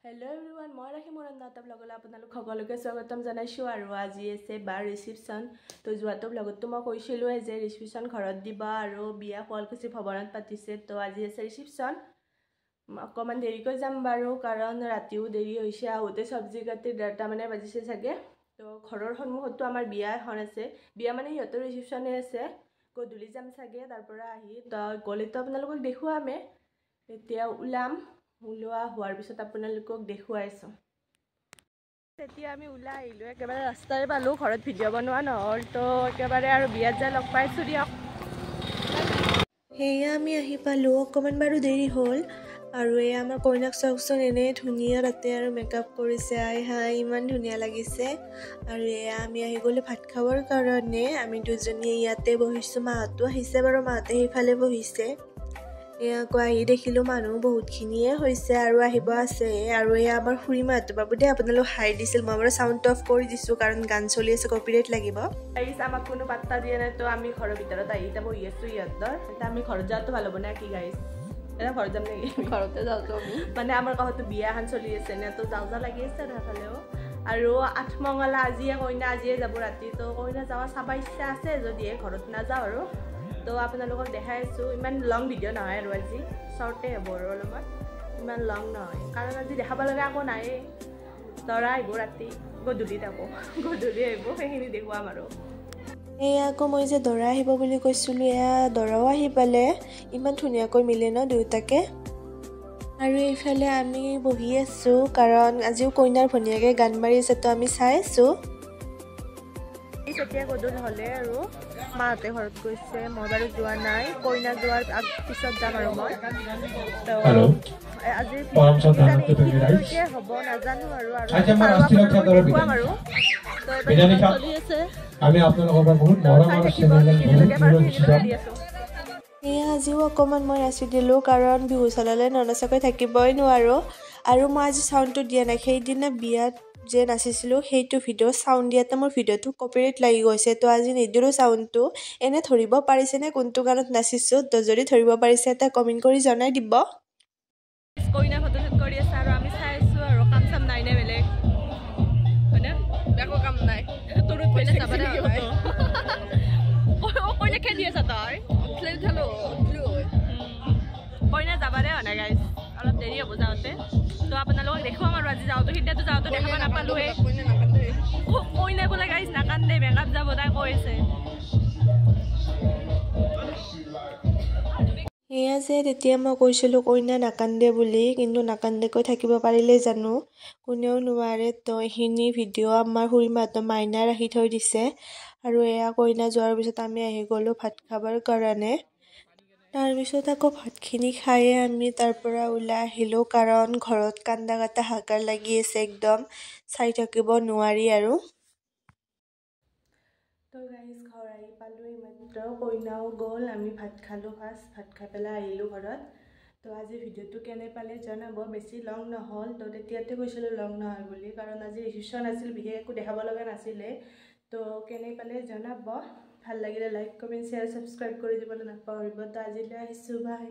Hello everyone, মই ৰাখি মোৰ নতুন ব্লগলৈ আপোনালোক সকলোকে স্বাগতম জনাইছো আৰু আজি আছে বাৰ ৰিসেপশন তো যোৱাটো ব্লগত মই কৈছিলো যে ৰিসেপশন ঘৰত দিবা আৰু বিয়া শুৱালকুছি ভৱনত পাতিছে তো আজি আছে ৰিসেপশন অকমান দেৰিকৈ যাম বাৰু কাৰণ ৰাতিও দেৰি হৈছে আহোতে সবজি কাটি 1:30 মানে বাজিছে চাগে তো ঘৰৰ সন্মুখতো আমাৰ বিয়া এখন আছে বিয়া মানে ইহঁতৰ ৰিসেপশনে আছে গধূলি যাম চাগে তাৰ পৰা আহি তো গলেতো আপোনালোকক দেখুৱামে এতিয়া উলাম উলোৱা হোৱাৰ পিছত আপোনালোকক দেখুৱাইছো তেতিয়া আমি উলাই আহিলো একেবাৰে ৰাস্তাৰে পালো ঘৰত ভিডিঅ' বনোৱা নহল তো একেবাৰে আৰু বিয়াত যা লগ পাইছো দিয়ক হেয়া আমি আহি পালো অকমান বাৰু দেৰি হ'ল আৰু এই আমাৰ কইনাক চাওকচোন এনে ধুনীয়া ৰাতে আৰু মেকআপ কৰিছে আই হাই ইমান ধুনীয়া লাগিছে আৰু এয়া আমি আহি গ'লো ভাত খাবৰ কাৰণে আমি দুজনী ইয়াতে বহিছো মাহতো আহিছে বাৰু মাহতে সেইফালে বহিছে এয়া কোৱাই দেখিলো মানুহ বহুতখিনিয়ে হৈছে আৰু আহিব আছে আৰু এয়া আমাৰ খুৰী মাহতো বাবুদে আপোনালোক হাই দিছিল মই বাৰু সাউন্ড অফ কৰি দিছো কাৰণ গান চলি আছে কপিৰাইট লাগিব গাইস আমাক কোনো পাত্তা দিয়া নাই তো আমি ঘৰৰ ভিতৰত আহি যাব ইয়েছো ইয়াতৰ এটা আমি ঘৰত যাওঁতো ভাল হ'ব না কি গাইস এটা ঘৰত যাম নেকি ঘৰতে যাওঁ তো আমি মানে আমাৰ কাহতো বিয়া হান চলি আছে না তো যাও যা লাগি আছে ৰাফালেও আৰু আঠমঙলা আজিয়ে কইনা আজিয়ে যাব ৰাতি তো কইনা যাওয়া চাবা ইচ্ছা আছে যদি ঘৰত না যাও আৰু তো আপোনালোকক দেখাইছো ইমান লং ভিডিও নহয় আৰু আজি শৰ্টে হ'ব আৰু অলপমান ইমান লং নহয় কাৰণ আজি দেখাব লগা আকো নাই দৰা আহিব ৰাতি গধূলি আহিব সেইখিনি দেখুৱাম আৰু এয়া আকৌ মই যে দৰা আহিব বুলি কৈছিলো এয়া দৰাও আহি পালে ইমান ধুনীয়াকৈ মিলে ন দুটাকে আৰু এইফালে আমি বহি আছো কাৰণ আজিও কইনাৰ ভনিয়াকে গান মাৰি আছে তো আমি চাই আছো এতিয়া গধূল হলে আৰু মাতে ঘৰত গৈছে মই বাৰু যোৱা নাই কইনা যোৱাৰ পিছত যাম আৰু মই আজি হ'ব নাজানো আৰু চলি আছে আমি আপোনালোকৰ বহুত মৰম আৰু এয়া আজিও অকমান মই ৰাচি দিলো কাৰণ বিহু চলালে ননচাকৈ থাকিবই নোৱাৰো আৰু মই আজি চাউণ্ডটো দিয়া নাই সেইদিনা বিয়াত যে নাচিছিলো সেইটো ভিডিও সাউন্ড দিয়াতে মোৰ ভিডিওটো কপিৰাইট লাগি গৈছে তো আজি নিদিলো সাউন্ডটো এনে ধৰিব পাৰিছে নে কোনটো গানত নাচিছো তো যদি ধৰিব পাৰিছে এটা কমেন্ট কৰি জনাই দিব কইনা ফটোশুট কৰি আছে আৰু আমি চাই আছো আৰু কাম চাম নাই নে বেলেগ হয়নে বেকো কাম নাই তোৰ কইনা যাবাৰে নাই ও কইনা খেলি আছে তই খেলি থালো কইনা যাবাৰে হনা গাইস অলপ দেৰি হ'ব যাওঁতে তো আপোনালোকক দেখুৱাম আৰু আজি যাওঁতো সিদিনাটো যাওঁতো দেখাব নাপালোৱে কইনা বোলে গাইস নাকান্দে মেকআপ যাব তাই কৈছে এয়া যে তেতিয়া মই কৈছিলো কইনা নাকান্দে বুলি কিন্তু নাকান্দেকৈ থাকিব পাৰিলে জানো কোনেও নোৱাৰে তো এইখিনি ভিডিঅ' আমাৰ খুৰী মাহতো মাইনা ৰাখি থৈ দিছে আৰু এয়া কইনা যোৱাৰ পিছত আমি আহি গ'লো ভাত খাবৰ কাৰণে তাৰপিছত আকৌ ভাতখিনি খায়ে আমি তাৰ পৰা ওলাই আহিলো কাৰণ ঘৰত কান্দা কাটা হাকাৰ লাগি আছে একদম চাই থাকিব নোৱাৰি আৰু তো গাইস ঘৰ আহি পালো মাত্ৰ কইনাও গ'ল আমি ভাত খালো ফাৰ্ষ্ট ভাত খাই পেলাই আহিলো ঘৰত তো আজি ভিডিওটো কেনে পালে জনাব বেছি লং নহল তো তেতিয়াতে কৈছিলো লং নহয় বুলি কাৰণ আজি ৰিসেপশন আছিল বিশেষ একো দেখাব লগা নাছিলে তো কেনে পালে জনাব ভাল লাগিলে লাইক কমেন্ট শেয়াৰ সাবস্ক্ৰাইব কৰি দিবলৈ নাপাহৰিব তো আজিলৈ আহিছো বাই